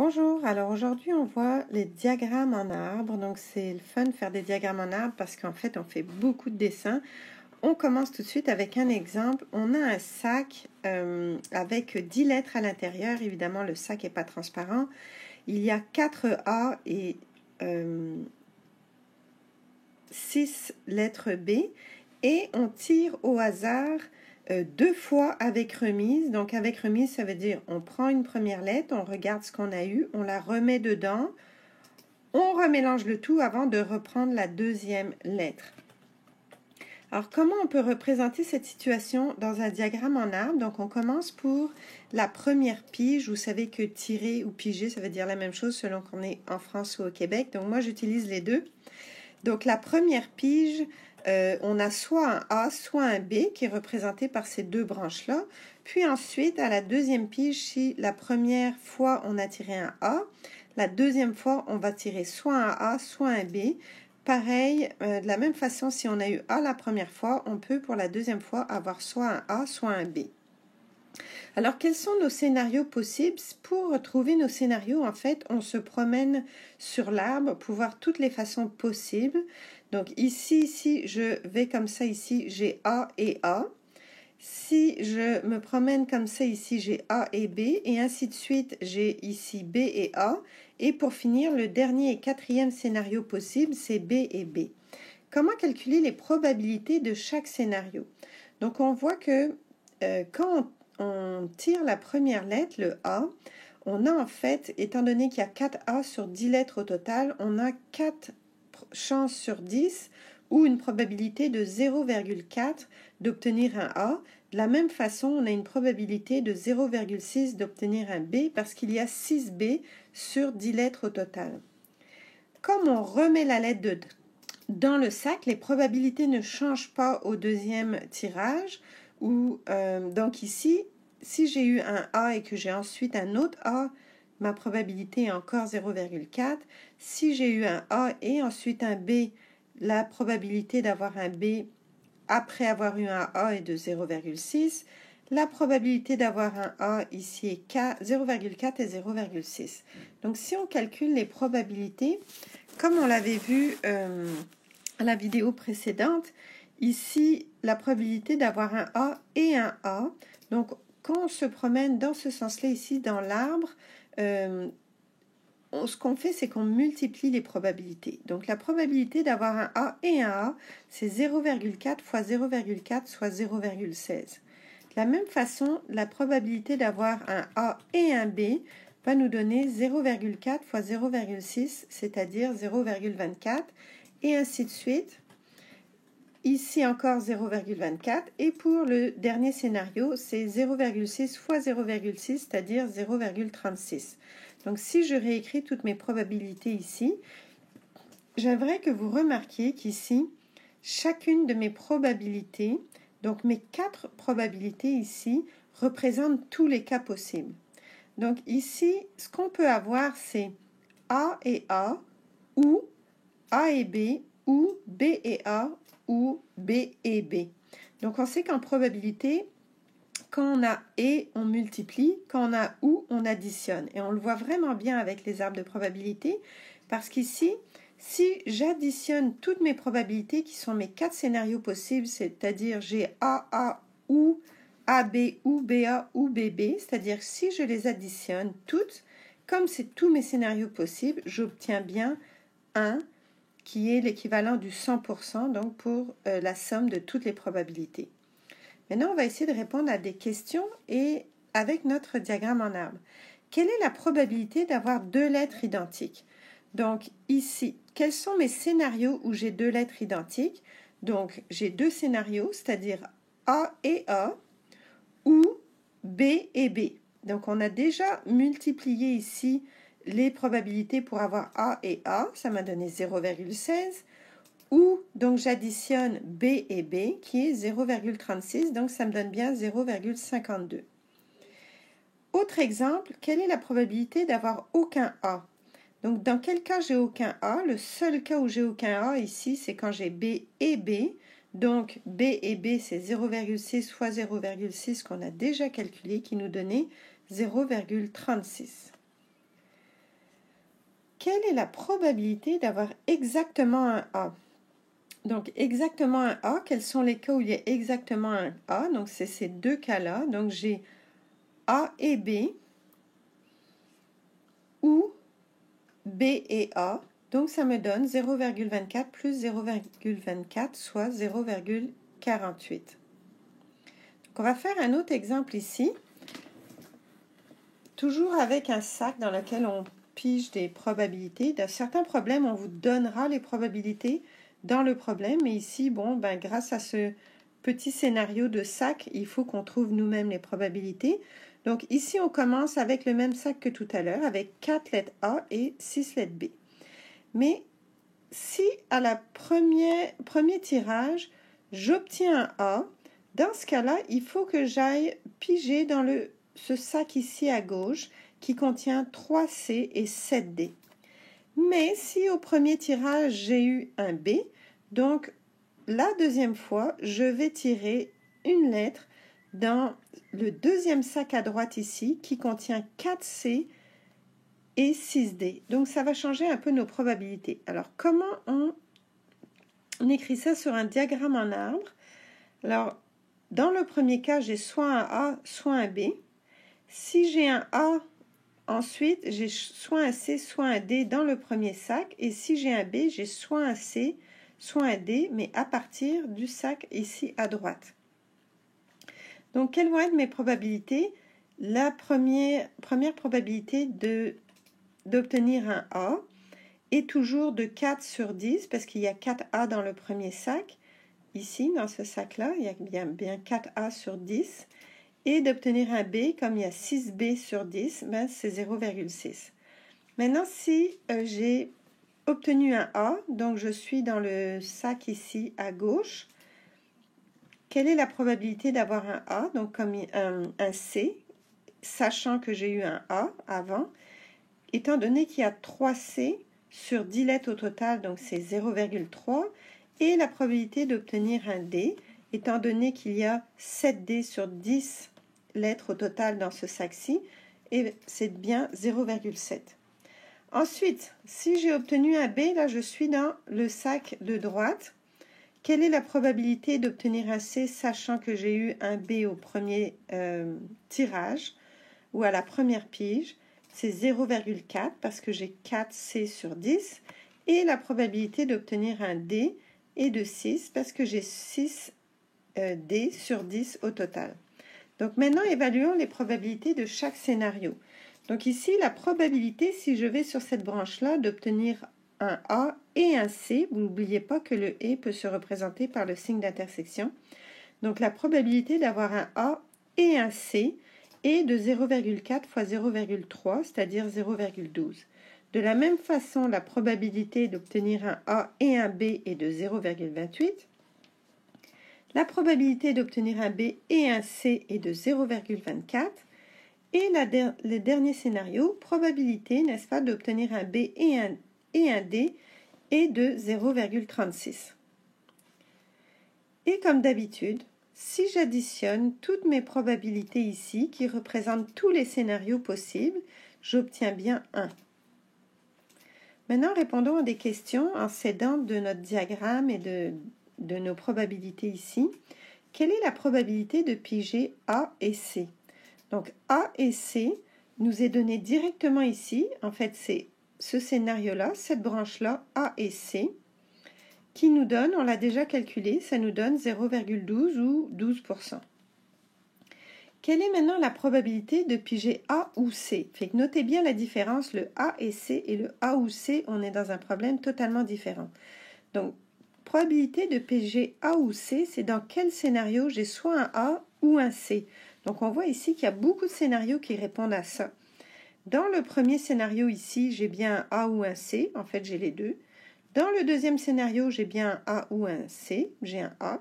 Bonjour, alors aujourd'hui on voit les diagrammes en arbre, donc c'est le fun de faire des diagrammes en arbre parce qu'en fait on fait beaucoup de dessins. On commence tout de suite avec un exemple. On a un sac avec 10 lettres à l'intérieur, évidemment le sac n'est pas transparent. Il y a 4 A et 6 lettres B et on tire au hasard 2 fois avec remise. Donc avec remise, ça veut dire on prend une première lettre, on regarde ce qu'on a eu, on la remet dedans, on remélange le tout avant de reprendre la deuxième lettre. Alors comment on peut représenter cette situation dans un diagramme en arbre? Donc on commence pour la première pige. Vous savez que tirer ou piger, ça veut dire la même chose selon qu'on est en France ou au Québec. Donc moi j'utilise les deux. Donc la première pige, on a soit un A, soit un B qui est représenté par ces deux branches-là. Puis ensuite, à la deuxième pige, si la première fois on a tiré un A, la deuxième fois on va tirer soit un A, soit un B. Pareil, de la même façon, si on a eu A la première fois, on peut pour la deuxième fois avoir soit un A, soit un B. Alors, quels sont nos scénarios possibles? Pour retrouver nos scénarios, en fait, on se promène sur l'arbre pour voir toutes les façons possibles. Donc ici, si je vais comme ça, ici, j'ai A et A. Si je me promène comme ça, ici, j'ai A et B. Et ainsi de suite, j'ai ici B et A. Et pour finir, le dernier et quatrième scénario possible, c'est B et B. Comment calculer les probabilités de chaque scénario? Donc, on voit que quand on tire la première lettre, le A, on a en fait, étant donné qu'il y a 4 A sur 10 lettres au total, on a 4 chances sur 10 ou une probabilité de 0,4 d'obtenir un A. De la même façon, on a une probabilité de 0,6 d'obtenir un B parce qu'il y a 6 B sur 10 lettres au total. Comme on remet la lettre dans le sac, les probabilités ne changent pas au deuxième tirage. Donc ici, si j'ai eu un A et que j'ai ensuite un autre A, ma probabilité est encore 0,4. Si j'ai eu un A et ensuite un B, la probabilité d'avoir un B après avoir eu un A est de 0,6. La probabilité d'avoir un A ici est 0,4 et 0,6. Donc si on calcule les probabilités, comme on l'avait vu à la vidéo précédente, ici, la probabilité d'avoir un A et un A. Donc, quand on se promène dans ce sens-là, ici, dans l'arbre, ce qu'on fait, c'est qu'on multiplie les probabilités. Donc, la probabilité d'avoir un A et un A, c'est 0,4 fois 0,4, soit 0,16. De la même façon, la probabilité d'avoir un A et un B va nous donner 0,4 fois 0,6, c'est-à-dire 0,24, et ainsi de suite. Ici encore 0,24 et pour le dernier scénario, c'est 0,6 fois 0,6, c'est-à-dire 0,36. Donc si je réécris toutes mes probabilités ici, j'aimerais que vous remarquiez qu'ici, chacune de mes probabilités, donc mes 4 probabilités ici, représentent tous les cas possibles. Donc ici, ce qu'on peut avoir, c'est A et A, ou A et B, ou B et A, ou B et B. Donc on sait qu'en probabilité, quand on a et, on multiplie, quand on a ou, on additionne. Et on le voit vraiment bien avec les arbres de probabilité, parce qu'ici, si j'additionne toutes mes probabilités, qui sont mes 4 scénarios possibles, c'est-à-dire j'ai AA ou AB ou BA ou BB, c'est-à-dire si je les additionne toutes, comme c'est tous mes scénarios possibles, j'obtiens bien 1, qui est l'équivalent du 100%, donc pour la somme de toutes les probabilités. Maintenant, on va essayer de répondre à des questions et avec notre diagramme en arbre. Quelle est la probabilité d'avoir 2 lettres identiques? Donc ici, quels sont mes scénarios où j'ai 2 lettres identiques? Donc j'ai 2 scénarios, c'est-à-dire A et A ou B et B. Donc on a déjà multiplié ici les probabilités pour avoir A et A, ça m'a donné 0,16, ou donc j'additionne B et B qui est 0,36, donc ça me donne bien 0,52. Autre exemple, quelle est la probabilité d'avoir aucun A? Donc dans quel cas j'ai aucun A? Le seul cas où j'ai aucun A ici, c'est quand j'ai B et B. Donc B et B, c'est 0,6 fois 0,6 qu'on a déjà calculé, qui nous donnait 0,36. quelle est la probabilité d'avoir exactement un A? Donc, exactement un A, quels sont les cas où il y a exactement un A? Donc, c'est ces deux cas-là. Donc, j'ai A et B, ou B et A. Donc, ça me donne 0,24 plus 0,24, soit 0,48. On va faire un autre exemple ici, toujours avec un sac dans lequel on pige des probabilités. Dans certains problèmes, on vous donnera les probabilités dans le problème, mais ici, bon, ben, grâce à ce petit scénario de sac, il faut qu'on trouve nous-mêmes les probabilités. Donc ici, on commence avec le même sac que tout à l'heure, avec 4 lettres A et 6 lettres B. Mais si à la premier tirage, j'obtiens un A, dans ce cas-là, il faut que j'aille piger dans ce sac ici à gauche qui contient 3C et 7D. Mais si au premier tirage, j'ai eu un B, donc la deuxième fois, je vais tirer une lettre dans le deuxième sac à droite ici qui contient 4C et 6D. Donc ça va changer un peu nos probabilités. Alors comment on écrit ça sur un diagramme en arbre? Alors dans le premier cas, j'ai soit un A, soit un B. Si j'ai un A, ensuite j'ai soit un C, soit un D dans le premier sac. Et si j'ai un B, j'ai soit un C, soit un D, mais à partir du sac ici à droite. Donc quelles vont être mes probabilités? La première probabilité d'obtenir un A est toujours de 4 sur 10 parce qu'il y a 4 A dans le premier sac. Ici, dans ce sac-là, il y a bien 4 A sur 10. Et d'obtenir un B, comme il y a 6 B sur 10, ben c'est 0,6. Maintenant, si j'ai obtenu un A, donc je suis dans le sac ici à gauche, quelle est la probabilité d'avoir un A? Donc comme un C, sachant que j'ai eu un A avant, étant donné qu'il y a 3C sur 10 lettres au total, donc c'est 0,3, et la probabilité d'obtenir un D, étant donné qu'il y a 7D sur 10 lettres au total dans ce sac-ci, et c'est bien 0,7. Ensuite, si j'ai obtenu un B, là je suis dans le sac de droite. Quelle est la probabilité d'obtenir un C, sachant que j'ai eu un B au premier tirage ou à la première pige? C'est 0,4 parce que j'ai 4C sur 10. Et la probabilité d'obtenir un D est de 6 parce que j'ai 6 D sur 10 au total. Donc maintenant, évaluons les probabilités de chaque scénario. Donc ici, la probabilité, si je vais sur cette branche-là, d'obtenir un A et un C, vous n'oubliez pas que le « et » peut se représenter par le signe d'intersection. Donc la probabilité d'avoir un A et un C est de 0,4 fois 0,3, c'est-à-dire 0,12. De la même façon, la probabilité d'obtenir un A et un B est de 0,28. La probabilité d'obtenir un B et un C est de 0,24. Et le dernier scénario, probabilité, n'est-ce pas, d'obtenir un B et un D est de 0,36. Et comme d'habitude, si j'additionne toutes mes probabilités ici, qui représentent tous les scénarios possibles, j'obtiens bien 1. Maintenant, répondons à des questions en s'aidant de notre diagramme et de nos probabilités ici. Quelle est la probabilité de piger A et C? Donc A et C nous est donné directement ici. En fait, c'est ce scénario-là, cette branche-là, A et C, qui nous donne, on l'a déjà calculé, ça nous donne 0,12 ou 12%. Quelle est maintenant la probabilité de piger A ou C? Fait que notez bien la différence, le A et C et le A ou C, on est dans un problème totalement différent. Donc, probabilité de piger A ou C, c'est dans quel scénario j'ai soit un A ou un C. Donc, on voit ici qu'il y a beaucoup de scénarios qui répondent à ça. Dans le premier scénario ici, j'ai bien un A ou un C. En fait, j'ai les deux. Dans le deuxième scénario, j'ai bien un A ou un C. J'ai un A.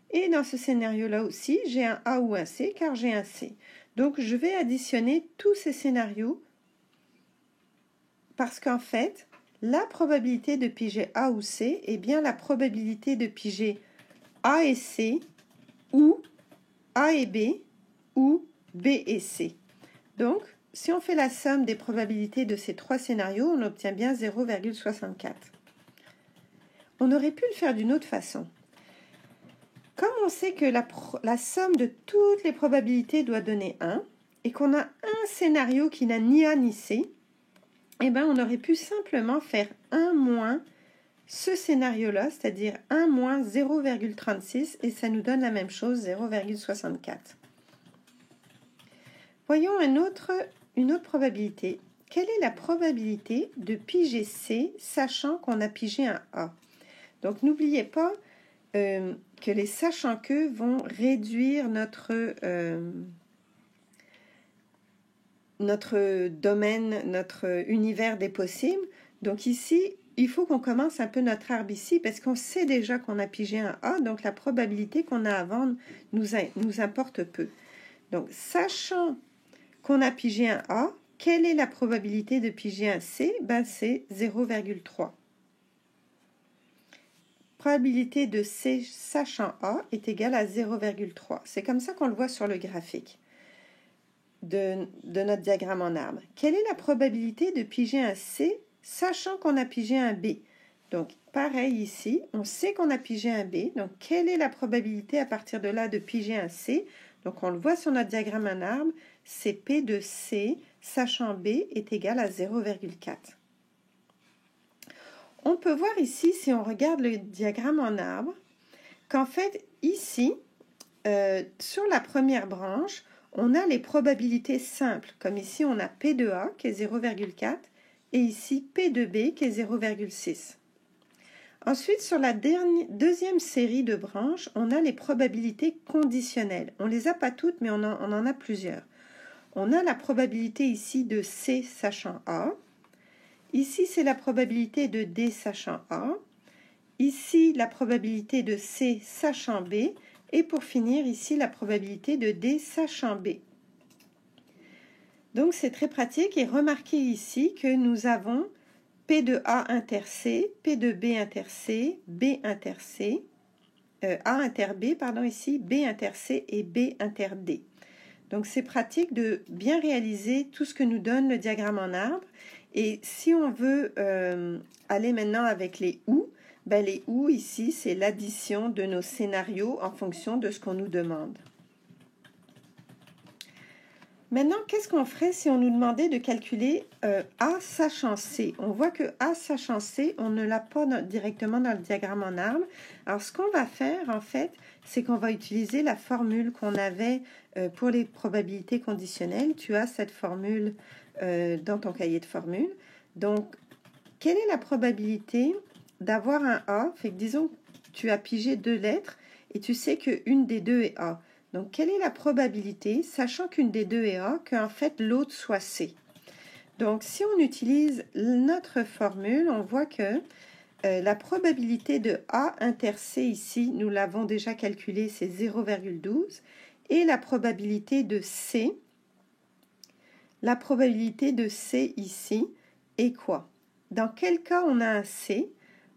Et dans ce scénario-là aussi, j'ai un A ou un C car j'ai un C. Donc, je vais additionner tous ces scénarios parce qu'en fait, la probabilité de piger A ou C est bien la probabilité de piger A et C ou A et B ou B et C. Donc, si on fait la somme des probabilités de ces trois scénarios, on obtient bien 0,64. On aurait pu le faire d'une autre façon. Comme on sait que la somme de toutes les probabilités doit donner 1, et qu'on a un scénario qui n'a ni A ni C, eh bien on aurait pu simplement faire 1 moins ce scénario-là, c'est-à-dire 1 moins 0,36, et ça nous donne la même chose, 0,64. Voyons une autre probabilité. Quelle est la probabilité de piger C, sachant qu'on a pigé un A? Donc n'oubliez pas que les sachant que vont réduire notre domaine, notre univers des possibles. Donc ici, il faut qu'on commence un peu notre arbre ici parce qu'on sait déjà qu'on a pigé un A, donc la probabilité qu'on a avant nous importe peu. Donc, sachant qu'on a pigé un A, quelle est la probabilité de piger un C? Ben, c'est 0,3. Probabilité de C sachant A est égale à 0,3. C'est comme ça qu'on le voit sur le graphique de notre diagramme en arbre. Quelle est la probabilité de piger un C sachant qu'on a pigé un B? Donc, pareil ici, on sait qu'on a pigé un B. Donc, quelle est la probabilité à partir de là de piger un C? Donc, on le voit sur notre diagramme en arbre, c'est P de C sachant B est égal à 0,4. On peut voir ici, si on regarde le diagramme en arbre, qu'en fait, ici, sur la première branche, on a les probabilités simples, comme ici on a P de A qui est 0,4 et ici P de B qui est 0,6. Ensuite, sur la deuxième série de branches, on a les probabilités conditionnelles. On ne les a pas toutes, mais on en a plusieurs. On a la probabilité ici de C sachant A. Ici, c'est la probabilité de D sachant A. Ici, la probabilité de C sachant B. Et pour finir, ici, la probabilité de D sachant B. Donc, c'est très pratique. Et remarquez ici que nous avons P de A inter C, P de B inter C, B inter C, A inter B, pardon, ici, B inter C et B inter D. Donc, c'est pratique de bien réaliser tout ce que nous donne le diagramme en arbre. Et si on veut aller maintenant avec les OU, ben les OU ici, c'est l'addition de nos scénarios en fonction de ce qu'on nous demande. Maintenant, qu'est-ce qu'on ferait si on nous demandait de calculer A sachant C? On voit que A sachant C, on ne l'a pas directement dans le diagramme en arbre. Alors, ce qu'on va faire, en fait, c'est qu'on va utiliser la formule qu'on avait pour les probabilités conditionnelles. Tu as cette formule dans ton cahier de formules. Donc, quelle est la probabilité d'avoir un A? Fait que disons que tu as pigé deux lettres et tu sais qu'une des deux est A. Donc, quelle est la probabilité, sachant qu'une des deux est A, qu'en fait l'autre soit C? Donc, si on utilise notre formule, on voit que la probabilité de A inter C ici, nous l'avons déjà calculée, c'est 0,12. Et la probabilité de C ici est quoi? Dans quel cas on a un C?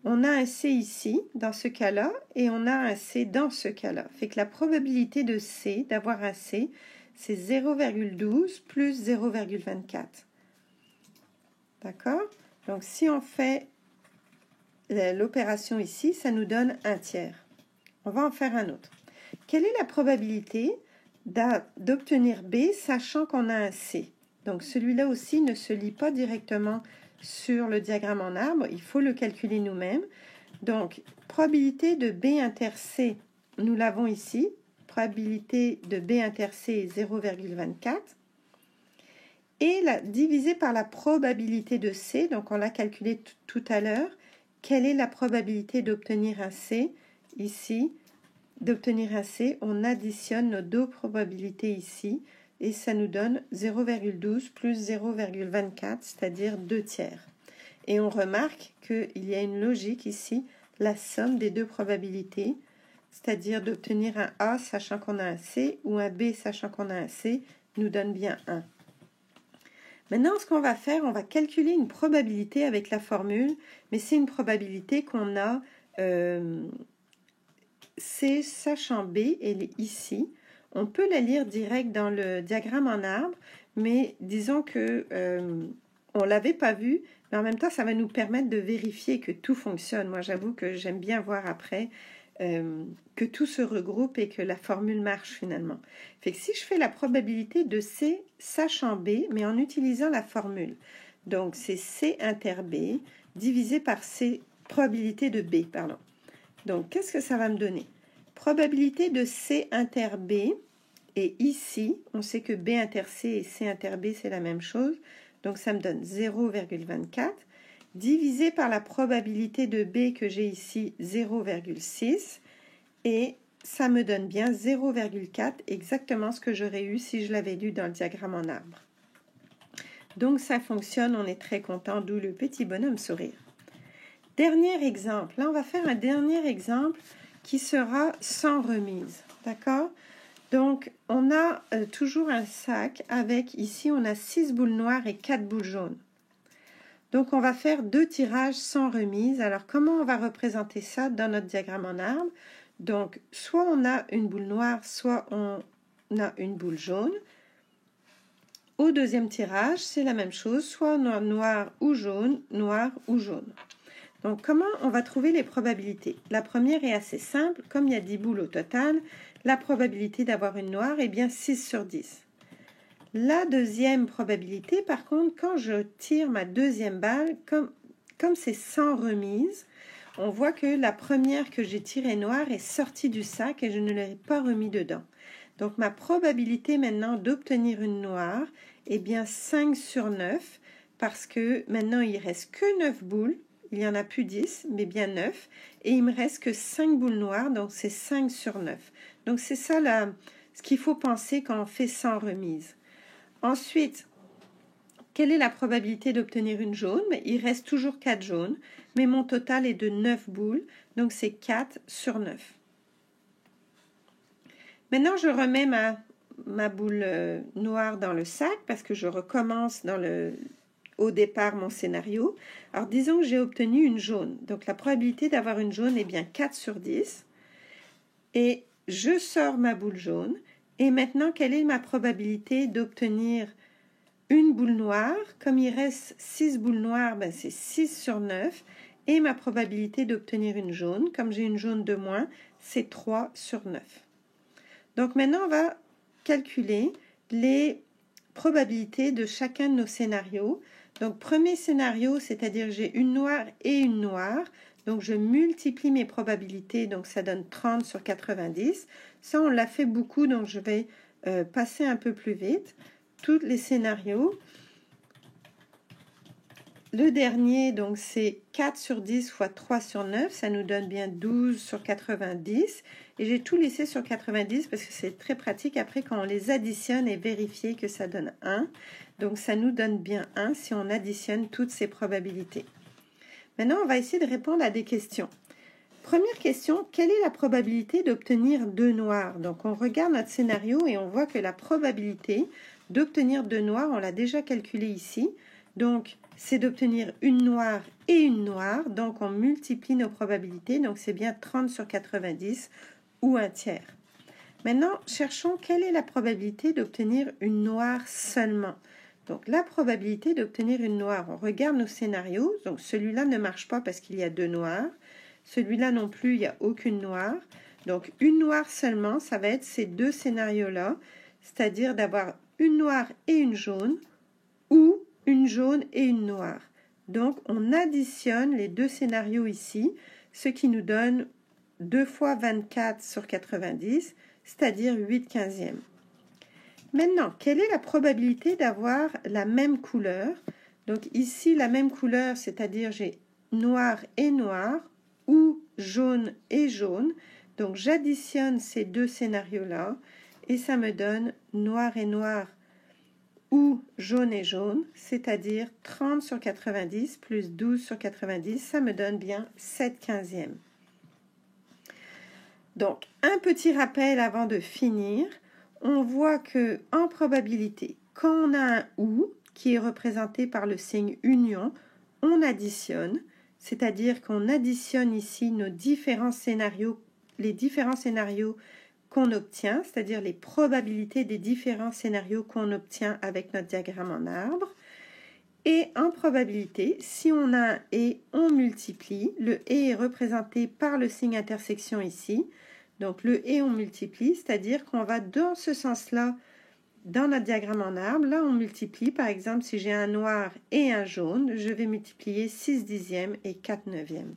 On a un C ici, dans ce cas-là, et on a un C dans ce cas-là. Fait que la probabilité de C, d'avoir un C, c'est 0,12 plus 0,24. D'accord? Donc, si on fait l'opération ici, ça nous donne un tiers. On va en faire un autre. Quelle est la probabilité d'obtenir B, sachant qu'on a un C? Donc, celui-là aussi ne se lit pas directement sur le diagramme en arbre, il faut le calculer nous-mêmes. Donc, probabilité de B inter C, nous l'avons ici. Probabilité de B inter C est 0,24. Et divisé par la probabilité de C, donc on l'a calculé tout à l'heure, quelle est la probabilité d'obtenir un C? Ici, d'obtenir un C, on additionne nos deux probabilités ici, et ça nous donne 0,12 plus 0,24, c'est-à-dire 2 tiers. Et on remarque qu'il y a une logique ici, la somme des deux probabilités, c'est-à-dire d'obtenir un A sachant qu'on a un C ou un B sachant qu'on a un C, nous donne bien 1. Maintenant, ce qu'on va faire, on va calculer une probabilité avec la formule, mais c'est une probabilité qu'on a C sachant B, elle est ici. On peut la lire direct dans le diagramme en arbre, mais disons que on ne l'avait pas vu, mais en même temps, ça va nous permettre de vérifier que tout fonctionne. Moi, j'avoue que j'aime bien voir après que tout se regroupe et que la formule marche finalement. Fait que si je fais la probabilité de C sachant B, mais en utilisant la formule, donc c'est C inter B divisé par C probabilité de B, pardon. Donc, qu'est-ce que ça va me donner? Probabilité de C inter B, et ici, on sait que B inter C et C inter B, c'est la même chose. Donc, ça me donne 0,24 divisé par la probabilité de B que j'ai ici, 0,6. Et ça me donne bien 0,4, exactement ce que j'aurais eu si je l'avais lu dans le diagramme en arbre. Donc, ça fonctionne, on est très content, d'où le petit bonhomme sourire. Dernier exemple. Là, on va faire un dernier exemple qui sera sans remise. D'accord? Donc, on a toujours un sac avec, ici, on a 6 boules noires et 4 boules jaunes. Donc, on va faire 2 tirages sans remise. Alors, comment on va représenter ça dans notre diagramme en arbre? Donc, soit on a une boule noire, soit on a une boule jaune. Au deuxième tirage, c'est la même chose. Soit on a noir ou jaune, noir ou jaune. Donc, comment on va trouver les probabilités? La première est assez simple. Comme il y a 10 boules au total, la probabilité d'avoir une noire est bien 6 sur 10. La deuxième probabilité, par contre, quand je tire ma deuxième balle, comme c'est sans remise, on voit que la première que j'ai tirée noire est sortie du sac et je ne l'ai pas remis dedans. Donc, ma probabilité maintenant d'obtenir une noire est bien 5 sur 9 parce que maintenant, il ne reste que 9 boules. Il n'y en a plus 10, mais bien 9. Et il me reste que 5 boules noires, donc c'est 5 sur 9. Donc, c'est ça ce qu'il faut penser quand on fait sans remise. Ensuite, quelle est la probabilité d'obtenir une jaune? Il reste toujours 4 jaunes, mais mon total est de 9 boules, donc c'est 4 sur 9. Maintenant, je remets ma boule noire dans le sac parce que je recommence au départ mon scénario. Alors, disons que j'ai obtenu une jaune. Donc, la probabilité d'avoir une jaune est bien 4 sur 10. Et je sors ma boule jaune. Et maintenant, quelle est ma probabilité d'obtenir une boule noire? Comme il reste 6 boules noires, ben c'est 6 sur 9. Et ma probabilité d'obtenir une jaune, comme j'ai une jaune de moins, c'est 3 sur 9. Donc maintenant, on va calculer les probabilités de chacun de nos scénarios. Donc, premier scénario, c'est-à-dire j'ai une noire et une noire. Donc, je multiplie mes probabilités, donc ça donne 30 sur 90. Ça, on l'a fait beaucoup, donc je vais passer un peu plus vite. Tous les scénarios. Le dernier, donc c'est 4 sur 10 fois 3 sur 9, ça nous donne bien 12 sur 90. Et j'ai tout laissé sur 90 parce que c'est très pratique après quand on les additionne et vérifier que ça donne 1. Donc ça nous donne bien 1 si on additionne toutes ces probabilités. Maintenant, on va essayer de répondre à des questions. Première question, quelle est la probabilité d'obtenir 2 noirs? Donc on regarde notre scénario et on voit que la probabilité d'obtenir 2 noirs, on l'a déjà calculée ici. Donc, c'est d'obtenir une noire et une noire. Donc, on multiplie nos probabilités. Donc, c'est bien 30 sur 90 ou un tiers. Maintenant, cherchons quelle est la probabilité d'obtenir une noire seulement. Donc, la probabilité d'obtenir une noire, on regarde nos scénarios. Donc, celui-là ne marche pas parce qu'il y a 2 noirs. Celui-là non plus, il n'y a aucune noire. Donc, une noire seulement, ça va être ces 2 scénarios-là, c'est-à-dire d'avoir une noire et une jaune ou une jaune et une noire. Donc, on additionne les 2 scénarios ici, ce qui nous donne 2 fois 24 sur 90, c'est-à-dire 8/15e. Maintenant, quelle est la probabilité d'avoir la même couleur? Donc, ici, la même couleur, c'est-à-dire j'ai noir et noir, ou jaune et jaune. Donc, j'additionne ces 2 scénarios-là, et ça me donne noir et noir, ou jaune et jaune, c'est-à-dire 30 sur 90 plus 12 sur 90, ça me donne bien 7/15e. Donc, un petit rappel avant de finir. On voit que en probabilité, quand on a un ou qui est représenté par le signe union, on additionne, c'est-à-dire qu'on additionne ici nos différents scénarios, les différents scénarios qu'on obtient, c'est-à-dire les probabilités des différents scénarios qu'on obtient avec notre diagramme en arbre. Et en probabilité, si on a un et, on multiplie. Le et est représenté par le signe intersection ici. Donc le et, on multiplie, c'est-à-dire qu'on va dans ce sens-là dans notre diagramme en arbre. Là, on multiplie. Par exemple, si j'ai un noir et un jaune, je vais multiplier 6 dixièmes et 4 neuvièmes.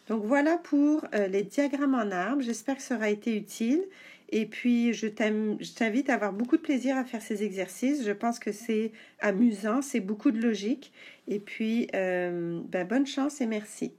Donc voilà pour les diagrammes en arbre. J'espère que ça aura été utile. Et puis, je t'invite à avoir beaucoup de plaisir à faire ces exercices. Je pense que c'est amusant, c'est beaucoup de logique. Et puis, bonne chance et merci.